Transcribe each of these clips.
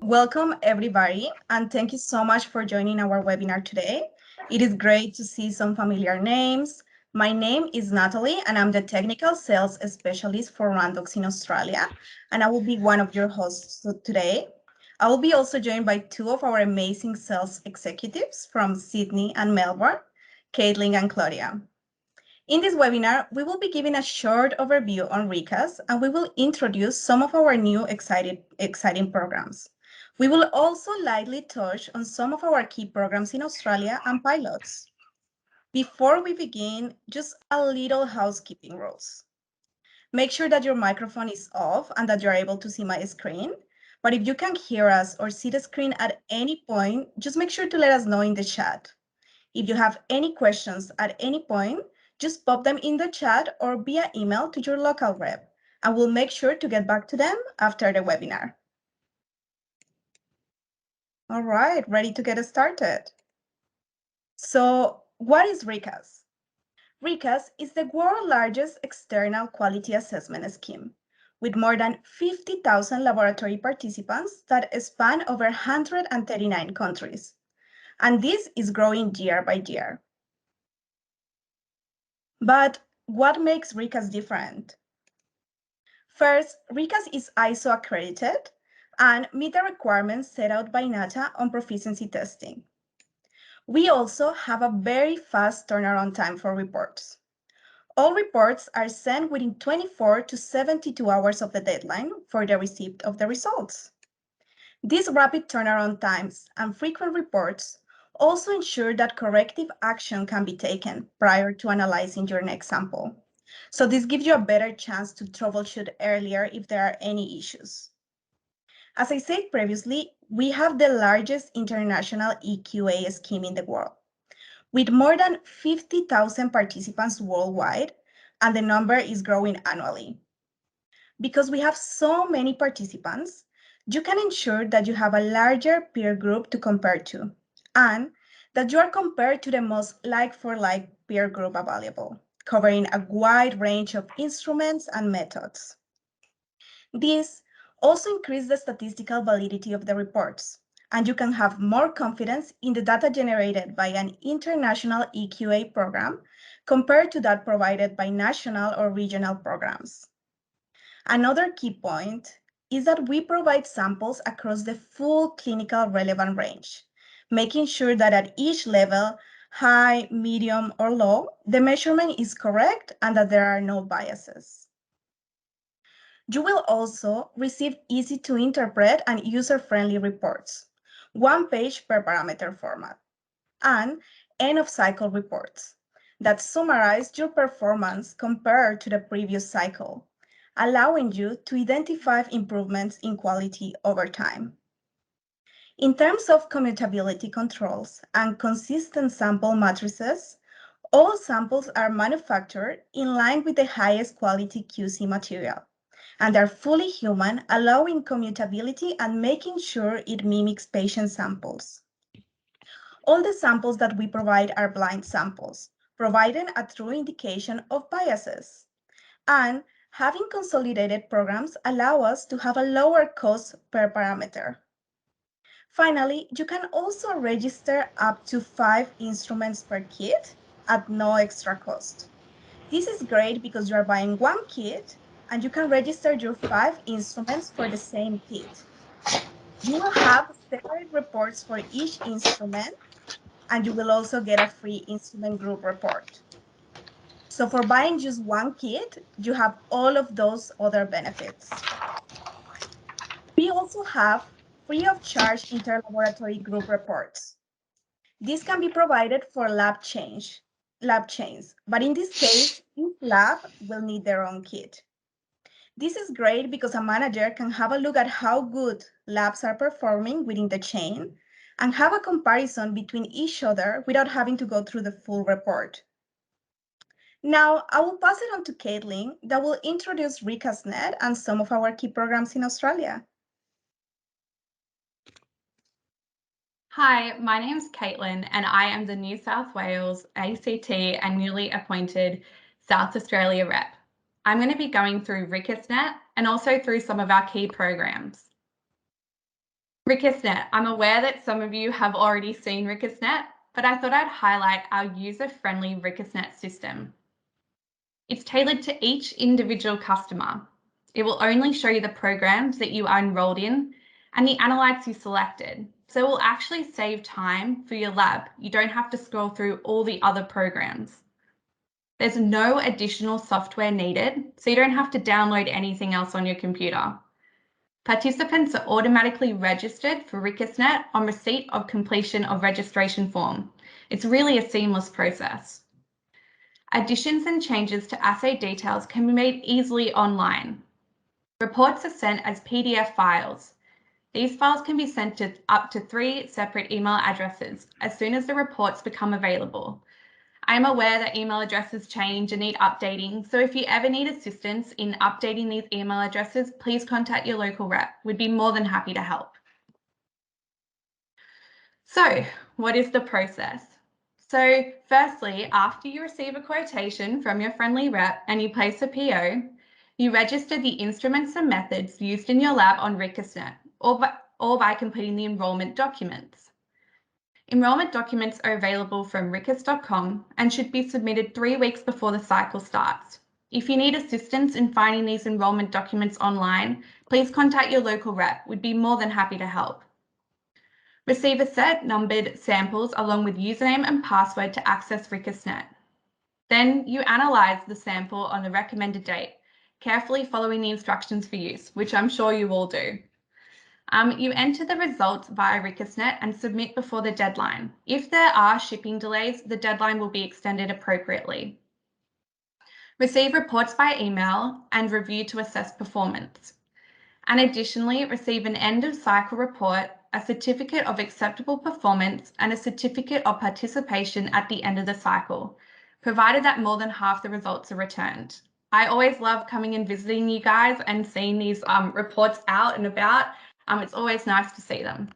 Welcome, everybody, and thank you so much for joining our webinar today. It is great to see some familiar names. My name is Natalie, and I'm the Technical Sales Specialist for Randox in Australia, and I will be one of your hosts today. I will be also joined by two of our amazing sales executives from Sydney and Melbourne, Caitlin and Claudia. In this webinar, we will be giving a short overview on RIQAS, and we will introduce some of our new exciting programs. We will also lightly touch on some of our key programs in Australia and pilots. Before we begin, just a little housekeeping rules. Make sure that your microphone is off and that you're able to see my screen. But if you can't hear us or see the screen at any point, just make sure to let us know in the chat. If you have any questions at any point, just pop them in the chat or via email to your local rep, and we'll make sure to get back to them after the webinar. All right, ready to get started. So what is RIQAS? RIQAS is the world's largest external quality assessment scheme with more than 50,000 laboratory participants that span over 139 countries. And this is growing year by year. But what makes RIQAS different? First, RIQAS is ISO accredited and meet the requirements set out by NATA on proficiency testing. We also have a very fast turnaround time for reports. All reports are sent within 24 to 72 hours of the deadline for the receipt of the results. These rapid turnaround times and frequent reports also ensure that corrective action can be taken prior to analyzing your next sample. So this gives you a better chance to troubleshoot earlier if there are any issues. As I said previously, we have the largest international EQA scheme in the world, with more than 50,000 participants worldwide, and the number is growing annually. Because we have so many participants, you can ensure that you have a larger peer group to compare to, and that you are compared to the most like-for-like peer group available, covering a wide range of instruments and methods. This also increases the statistical validity of the reports, and you can have more confidence in the data generated by an international EQA program compared to that provided by national or regional programs. Another key point is that we provide samples across the full clinical relevant range, making sure that at each level, high, medium, or low, the measurement is correct and that there are no biases. You will also receive easy to interpret and user-friendly reports, one page per parameter format, and end of cycle reports that summarize your performance compared to the previous cycle, allowing you to identify improvements in quality over time. In terms of commutability controls and consistent sample matrices, all samples are manufactured in line with the highest quality QC material, and are fully human, allowing commutability and making sure it mimics patient samples. All the samples that we provide are blind samples, providing a true indication of biases. And having consolidated programs allow us to have a lower cost per parameter. Finally, you can also register up to 5 instruments per kit at no extra cost. This is great because you are buying one kit and you can register your 5 instruments for the same kit. You will have separate reports for each instrument, and you will also get a free instrument group report. So for buying just one kit, you have all of those other benefits. We also have free of charge interlaboratory group reports. This can be provided for lab chains, but in this case, each lab will need their own kit. This is great because a manager can have a look at how good labs are performing within the chain and have a comparison between each other without having to go through the full report. Now, I will pass it on to Caitlin that will introduce RIQASNet and some of our key programs in Australia. Hi, my name is Caitlin and I am the New South Wales, ACT and newly appointed South Australia rep. I'm going to be going through RIQASNet and also through some of our key programs. RIQASNet. I'm aware that some of you have already seen RIQASNet, but I thought I'd highlight our user-friendly RIQASNet system. It's tailored to each individual customer. It will only show you the programs that you are enrolled in and the analytes you selected. So it will actually save time for your lab. You don't have to scroll through all the other programs. There's no additional software needed, so you don't have to download anything else on your computer. Participants are automatically registered for RIQASNet on receipt of completion of registration form. It's really a seamless process. Additions and changes to assay details can be made easily online. Reports are sent as PDF files. These files can be sent to up to 3 separate email addresses as soon as the reports become available. I am aware that email addresses change and need updating, so if you ever need assistance in updating these email addresses, please contact your local rep. We'd be more than happy to help. So, what is the process? So, firstly, after you receive a quotation from your friendly rep and you place a PO, you register the instruments and methods used in your lab on RIQASNet or by completing the enrolment documents. Enrolment documents are available from RIQAS.com and should be submitted 3 weeks before the cycle starts. If you need assistance in finding these enrolment documents online, please contact your local rep. We'd be more than happy to help. Receive a set numbered samples along with username and password to access RIQASNet. Then you analyze the sample on the recommended date, carefully following the instructions for use, which I'm sure you all do. You enter the results via RIQASNet and submit before the deadline. If there are shipping delays, the deadline will be extended appropriately. Receive reports by email and review to assess performance. And additionally, receive an end of cycle report, a certificate of acceptable performance, and a certificate of participation at the end of the cycle, provided that more than half the results are returned. I always love coming and visiting you guys and seeing these reports out and about. It's always nice to see them.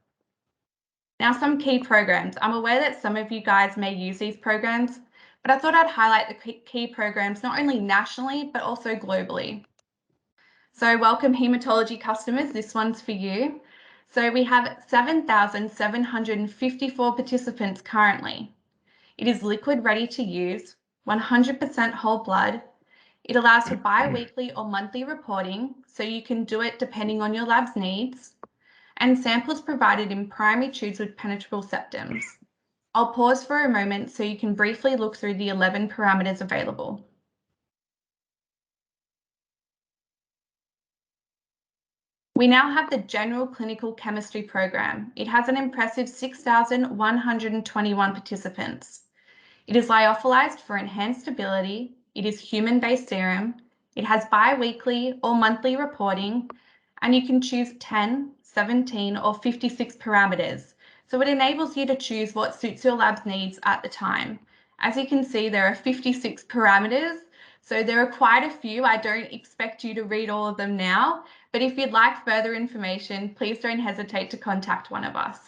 Now, some key programs. I'm aware that some of you guys may use these programs, but I thought I'd highlight the key programs not only nationally, but also globally. So welcome Haematology customers, this one's for you. So we have 7,754 participants currently. It is liquid ready to use, 100% whole blood. It allows for bi-weekly or monthly reporting, so you can do it depending on your lab's needs, and samples provided in primary tubes with penetrable septums. I'll pause for a moment so you can briefly look through the 11 parameters available. We now have the General Clinical Chemistry program. It has an impressive 6,121 participants. It is lyophilized for enhanced stability. It is human-based serum. It has bi-weekly or monthly reporting, and you can choose 10, 17, or 56 parameters. So it enables you to choose what suits your lab's needs at the time. As you can see, there are 56 parameters, so there are quite a few. I don't expect you to read all of them now, but if you'd like further information, please don't hesitate to contact one of us.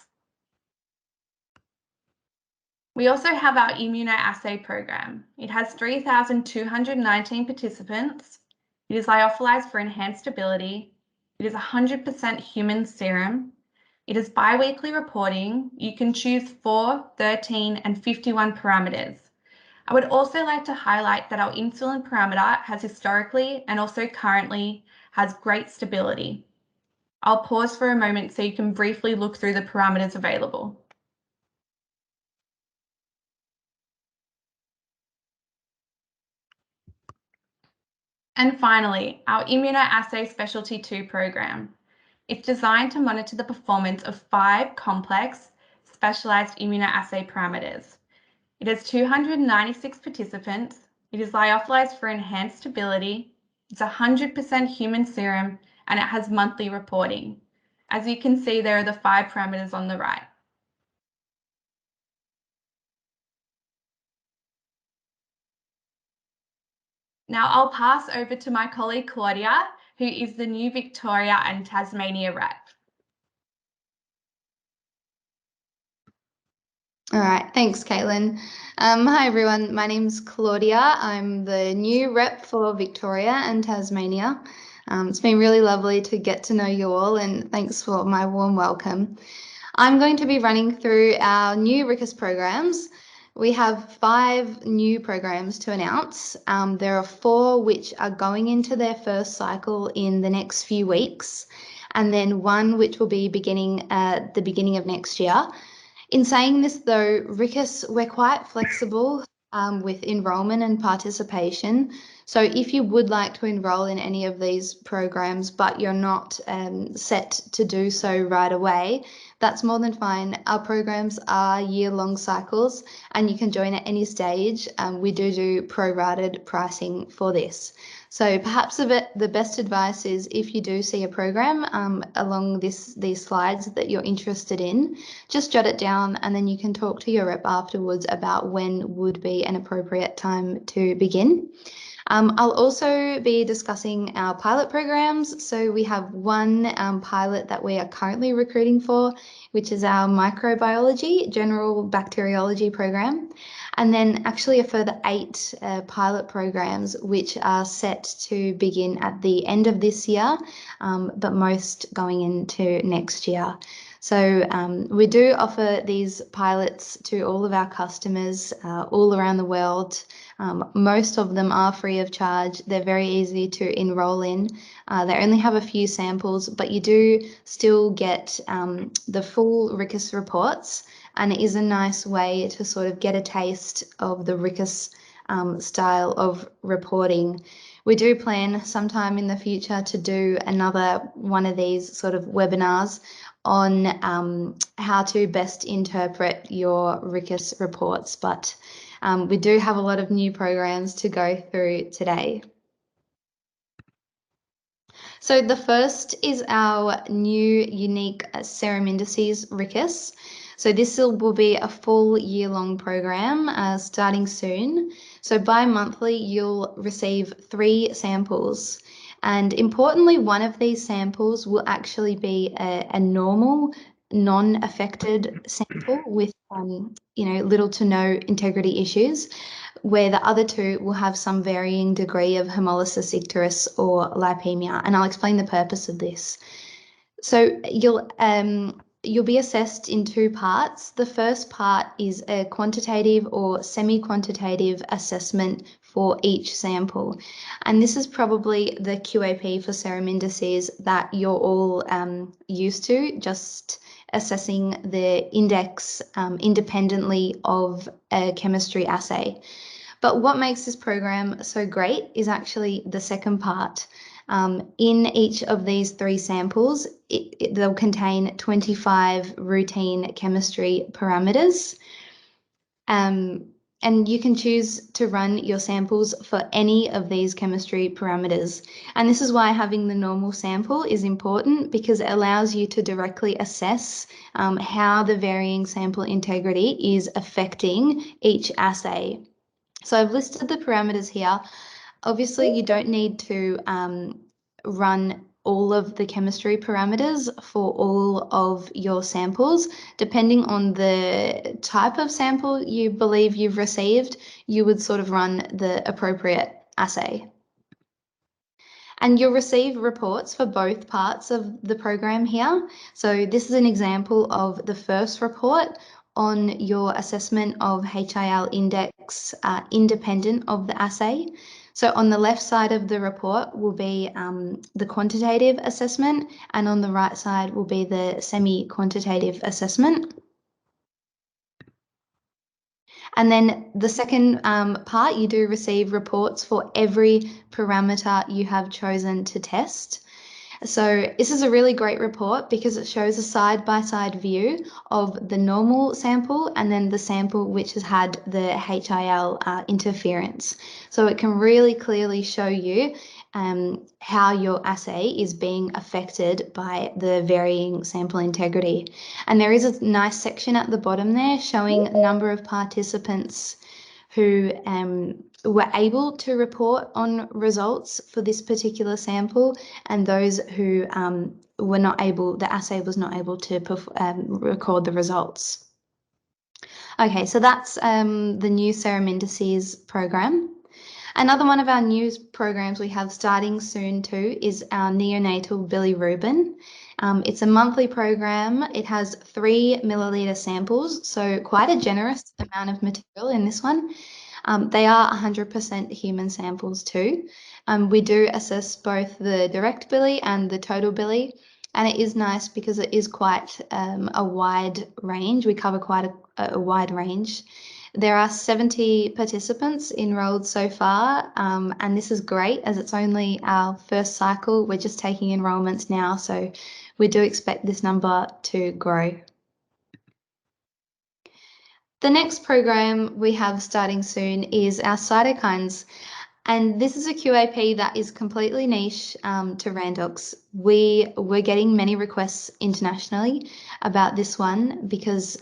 We also have our Immunoassay program. It has 3,219 participants. It is lyophilized for enhanced stability. It is 100% human serum. It is bi-weekly reporting. You can choose 4, 13, and 51 parameters. I would also like to highlight that our insulin parameter has historically and also currently has great stability. I'll pause for a moment so you can briefly look through the parameters available. And finally, our Immunoassay Specialty 2 program. It's designed to monitor the performance of 5 complex, specialized immunoassay parameters. It has 296 participants. It is lyophilized for enhanced stability. It's 100% human serum, and it has monthly reporting. As you can see, there are the 5 parameters on the right. Now I'll pass over to my colleague Claudia, who is the new Victoria and Tasmania rep. All right, thanks, Caitlin. Hi, everyone. My name's Claudia. I'm the new rep for Victoria and Tasmania. It's been really lovely to get to know you all, and thanks for my warm welcome. I'm going to be running through our new RIQAS programs. We have 5 new programs to announce. There are 4 which are going into their first cycle in the next few weeks, and then 1 which will be beginning at the beginning of next year. In saying this, though, RIQAS, we're quite flexible with enrolment and participation. So if you would like to enroll in any of these programs, but you're not set to do so right away, that's more than fine. Our programs are year-long cycles, and you can join at any stage. We do prorated pricing for this. So perhaps the best advice is if you do see a program along these slides that you're interested in, just jot it down and then you can talk to your rep afterwards about when would be an appropriate time to begin. I'll also be discussing our pilot programs. So we have 1 pilot that we are currently recruiting for, which is our Microbiology, General Bacteriology program. And then actually a further 8 pilot programs, which are set to begin at the end of this year, but most going into next year. So we do offer these pilots to all of our customers all around the world. Most of them are free of charge. They're very easy to enroll in. They only have a few samples, but you do still get the full RIQAS reports, and it is a nice way to sort of get a taste of the RIQAS style of reporting. We do plan sometime in the future to do another one of these sort of webinars on how to best interpret your RIQAS reports, but we do have a lot of new programs to go through today. So the first is our new unique Serum Indices RIQAS. So this will be a full year-long program starting soon. So bi-monthly, you'll receive 3 samples. And importantly, one of these samples will actually be a normal, non-affected sample with little to no integrity issues, where the other 2 will have some varying degree of hemolysis icterus or lipemia, and I'll explain the purpose of this. So you'll be assessed in 2 parts. The first part is a quantitative or semi-quantitative assessment for each sample, and this is probably the QAP for Serum Indices that you're all used to, just assessing the index independently of a chemistry assay. But what makes this program so great is actually the second part. In each of these 3 samples, they'll contain 25 routine chemistry parameters. And you can choose to run your samples for any of these chemistry parameters. And this is why having the normal sample is important, because it allows you to directly assess how the varying sample integrity is affecting each assay. So I've listed the parameters here. Obviously, you don't need to run all of the chemistry parameters for all of your samples. Depending on the type of sample you believe you've received, you would sort of run the appropriate assay. And you'll receive reports for both parts of the program here. So this is an example of the first report on your assessment of HIL index independent of the assay. So on the left side of the report will be the quantitative assessment, and on the right side will be the semi-quantitative assessment. And then the second part, you do receive reports for every parameter you have chosen to test. So this is a really great report because it shows a side-by-side view of the normal sample and then the sample which has had the HIL interference. So it can really clearly show you how your assay is being affected by the varying sample integrity. And there is a nice section at the bottom there showing a number of participants who were able to report on results for this particular sample, and those who were not able, the assay was not able to record the results. Okay, so that's the new Serum Indices program. Another one of our new programs we have starting soon too is our Neonatal Bilirubin. It's a monthly program. It has 3 milliliter samples, so quite a generous amount of material in this one. They are 100% human samples too. We do assess both the direct bili and the total bili, and it is nice because it is quite a wide range. We cover quite a wide range. There are 70 participants enrolled so far, and this is great as it's only our first cycle. We're just taking enrollments now, so we do expect this number to grow. The next program we have starting soon is our Cytokines. And this is a QAP that is completely niche to Randox. We're getting many requests internationally about this one because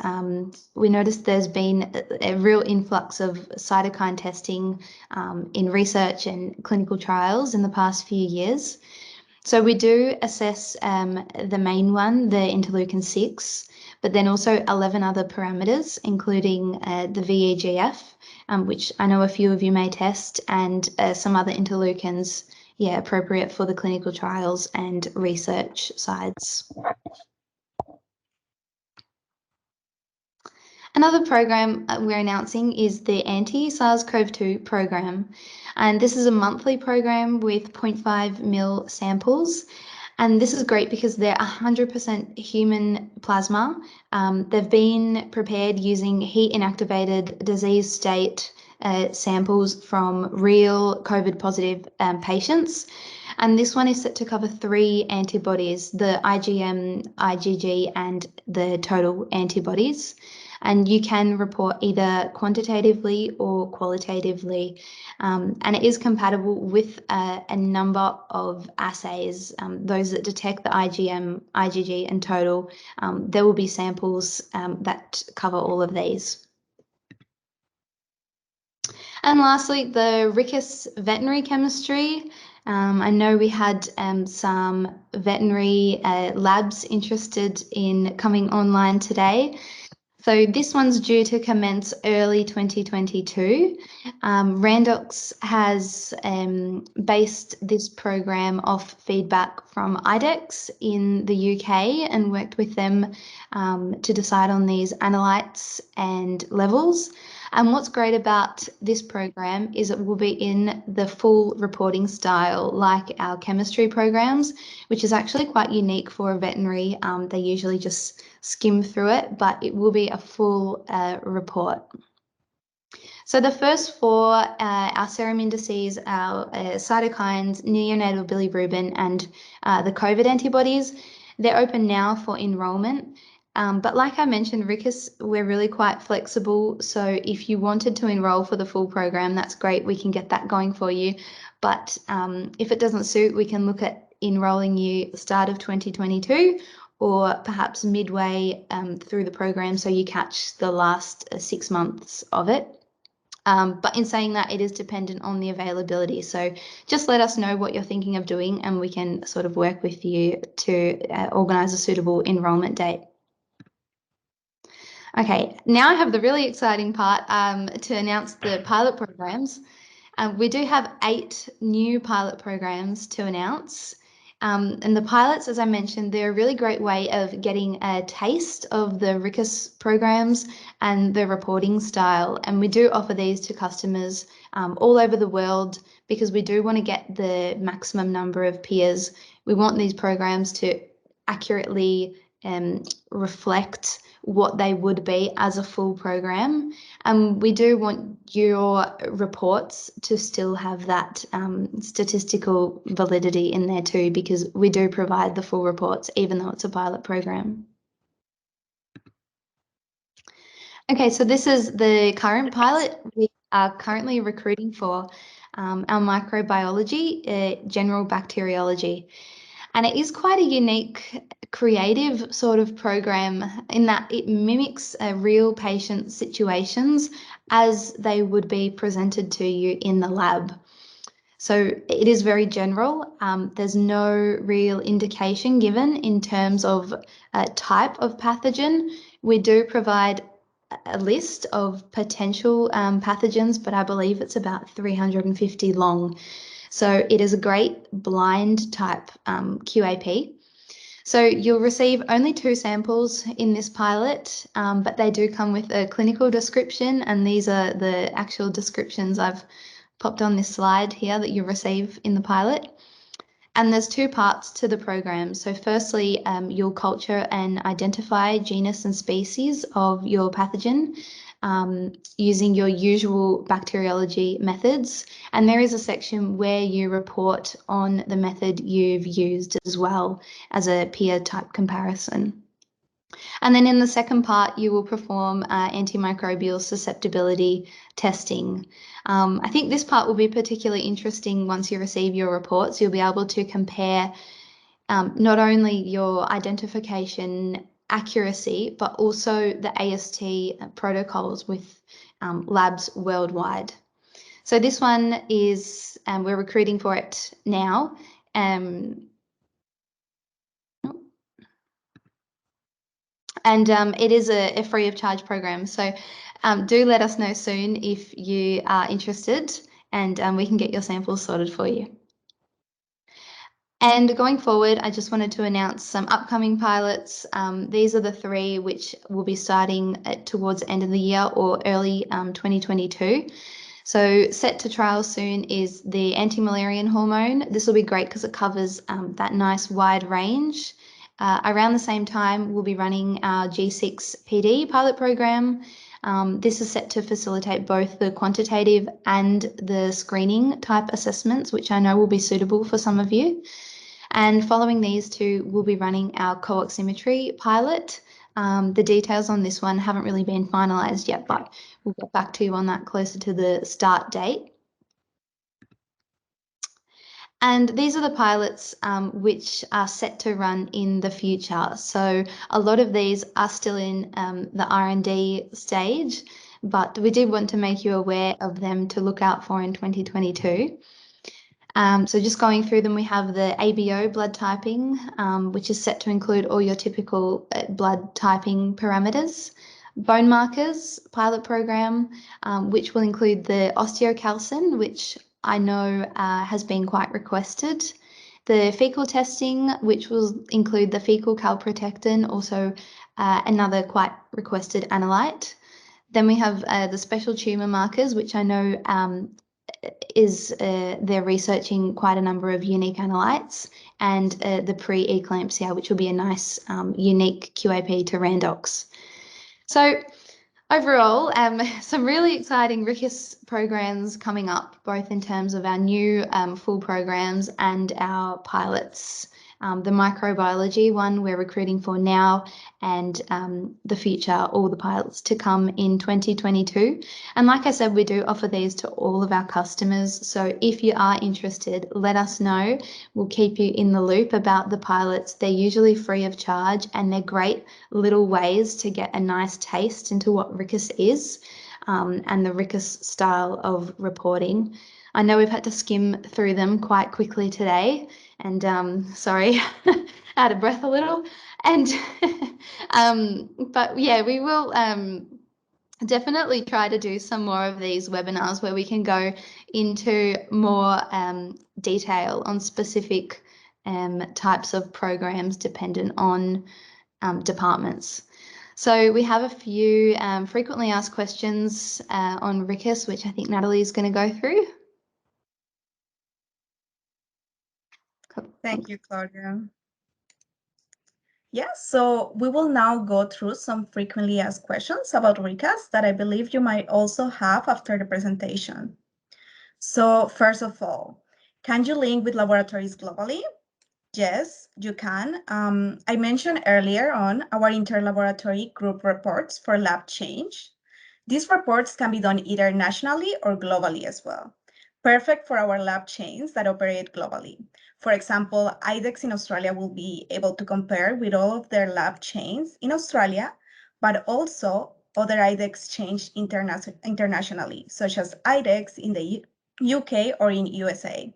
we noticed there's been a real influx of cytokine testing in research and clinical trials in the past few years. So we do assess the main one, the interleukin-6, but then also 11 other parameters, including the VEGF, which I know a few of you may test, and some other interleukins, appropriate for the clinical trials and research sides. Another program we're announcing is the anti-SARS-CoV-2 program. And this is a monthly program with 0.5 ml samples. And this is great because they're 100% human plasma. They've been prepared using heat inactivated disease state samples from real COVID positive patients. And this one is set to cover 3 antibodies, the IgM, IgG, and the total antibodies. And you can report either quantitatively or qualitatively. And it is compatible with a number of assays, those that detect the IgM, IgG, and total. There will be samples that cover all of these. And lastly, the RIQAS veterinary chemistry. I know we had some veterinary labs interested in coming online today. So this one's due to commence early 2022. Randox has based this program off feedback from IDEX in the UK and worked with them to decide on these analytes and levels. And what's great about this program is it will be in the full reporting style like our chemistry programs, which is actually quite unique for a veterinary. They usually just skim through it, but it will be a full report. So the first 4, our serum indices, our cytokines, neonatal bilirubin, and the COVID antibodies, they're open now for enrolment. But like I mentioned, RIQAS, we're really quite flexible. So if you wanted to enroll for the full program, that's great. We can get that going for you. But if it doesn't suit, we can look at enrolling you start of 2022 or perhaps midway through the program so you catch the last 6 months of it. But in saying that, it is dependent on the availability. So just let us know what you're thinking of doing and we can sort of work with you to organise a suitable enrolment date. Okay, now I have the really exciting part to announce the pilot programs. We do have 8 new pilot programs to announce. And the pilots, as I mentioned, they're a really great way of getting a taste of the RIQAS programs and the reporting style. And we do offer these to customers all over the world because we do want to get the maximum number of peers. We want these programs to accurately reflect what they would be as a full program. We do want your reports to still have that statistical validity in there too, because we do provide the full reports, even though it's a pilot program. Okay, so this is the current pilot we are currently recruiting for our microbiology, general bacteriology. And it is quite a unique, creative sort of program in that it mimics real patient situations as they would be presented to you in the lab. So it is very general. There's no real indication given in terms of type of pathogen. We do provide a list of potential pathogens, but I believe it's about 350 long. So it is a great blind type QAP. So you'll receive only 2 samples in this pilot, but they do come with a clinical description, and these are the actual descriptions I've popped on this slide here that you receive in the pilot. And there's 2 parts to the program. So firstly, you'll culture and identify genus and species of your pathogen using your usual bacteriology methods. And there is a section where you report on the method you've used as well as a peer type comparison. And then in the second part, you will perform antimicrobial susceptibility testing. I think this part will be particularly interesting once you receive your reports. You'll be able to compare not only your identification accuracy, but also the AST protocols with labs worldwide. So this one is, we're recruiting for it now. And it is a free of charge program. So do let us know soon if you are interested, and we can get your samples sorted for you. And going forward, I just wanted to announce some upcoming pilots. These are the 3 which will be starting towards the end of the year or early 2022. So set to trial soon is the anti-malarian hormone. This will be great because it covers that nice wide range. Around the same time, we'll be running our G6 PD pilot program. This is set to facilitate both the quantitative and the screening type assessments, which I know will be suitable for some of you. And following these 2, we'll be running our co-oximetry pilot. The details on this one haven't really been finalised yet, but we'll get back to you on that closer to the start date. And these are the pilots which are set to run in the future. So a lot of these are still in the R&D stage, but we did want to make you aware of them to look out for in 2022. So just going through them, we have the ABO blood typing, which is set to include all your typical blood typing parameters. Bone markers pilot program, which will include the osteocalcin, which I know has been quite requested. The fecal testing, which will include the fecal calprotectin, also another quite requested analyte. Then we have the special tumour markers, which I know they're researching quite a number of unique analytes, and the pre-eclampsia, which will be a nice unique QAP to Randox. So overall, some really exciting RIQAS programs coming up, both in terms of our new full programs and our pilots. The microbiology one we're recruiting for now, and the future, all the pilots to come in 2022. And like I said, we do offer these to all of our customers. So if you are interested, let us know. We'll keep you in the loop about the pilots. They're usually free of charge, and they're great little ways to get a nice taste into what RIQAS is and the RIQAS style of reporting. I know we've had to skim through them quite quickly today, and sorry, out of breath a little. And but yeah, we will definitely try to do some more of these webinars where we can go into more detail on specific types of programs dependent on departments. So we have a few frequently asked questions on RIQAS, which I think Natalie is going to go through. Thank you, Claudia. Yes, so we will now go through some frequently asked questions about RIQAS that I believe you might also have after the presentation. So first of all, can you link with laboratories globally? Yes, you can. I mentioned earlier on our interlaboratory group reports for lab change. These reports can be done either nationally or globally as well. Perfect for our lab chains that operate globally. For example, IDEX in Australia will be able to compare with all of their lab chains in Australia, but also other IDEX chains internationally, such as IDEX in the UK or in USA.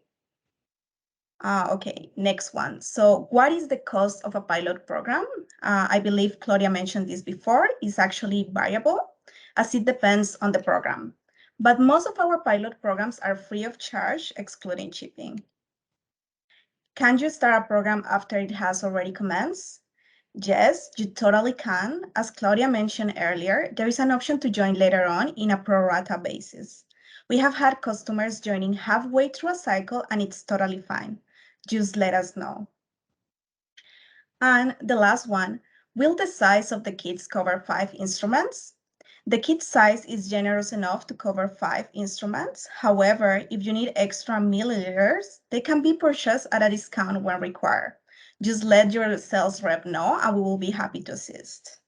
Okay, next one. So what is the cost of a pilot program? I believe Claudia mentioned this before, is actually variable. as it depends on the program. But most of our pilot programs are free of charge, excluding shipping. Can you start a program after it has already commenced? Yes, you totally can. As Claudia mentioned earlier, there is an option to join later on in a pro rata basis. We have had customers joining halfway through a cycle, and it's totally fine. Just let us know. And the last one, will the size of the kits cover 5 instruments? The kit size is generous enough to cover 5 instruments. However, if you need extra milliliters, they can be purchased at a discount when required. Just let your sales rep know and we will be happy to assist.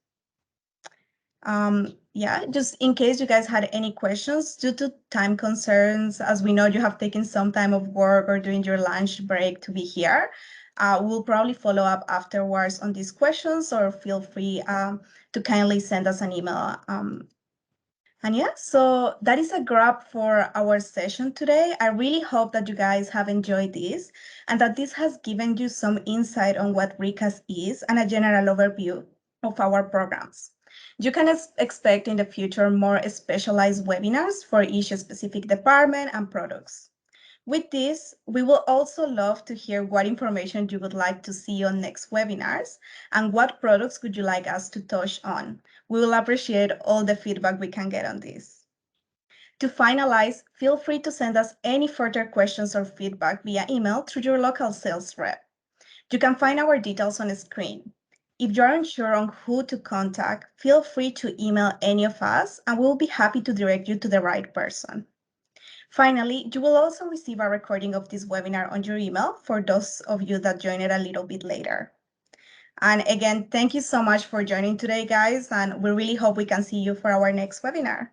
Yeah, just in case you guys had any questions due to time concerns, as we know you have taken some time of work or during your lunch break to be here, we'll probably follow up afterwards on these questions, or feel free to kindly send us an email. And yeah, so that is a wrap for our session today. I really hope that you guys have enjoyed this and that this has given you some insight on what RIQAS is and a general overview of our programs. You can expect in the future more specialized webinars for each specific department and products. With this, we will also love to hear what information you would like to see on next webinars and what products would you like us to touch on. We will appreciate all the feedback we can get on this. To finalize, feel free to send us any further questions or feedback via email through your local sales rep. You can find our details on the screen. If you're unsure on who to contact, feel free to email any of us and we'll be happy to direct you to the right person. Finally, you will also receive a recording of this webinar on your email for those of you that join it a little bit later. And again, thank you so much for joining today, guys, and we really hope we can see you for our next webinar.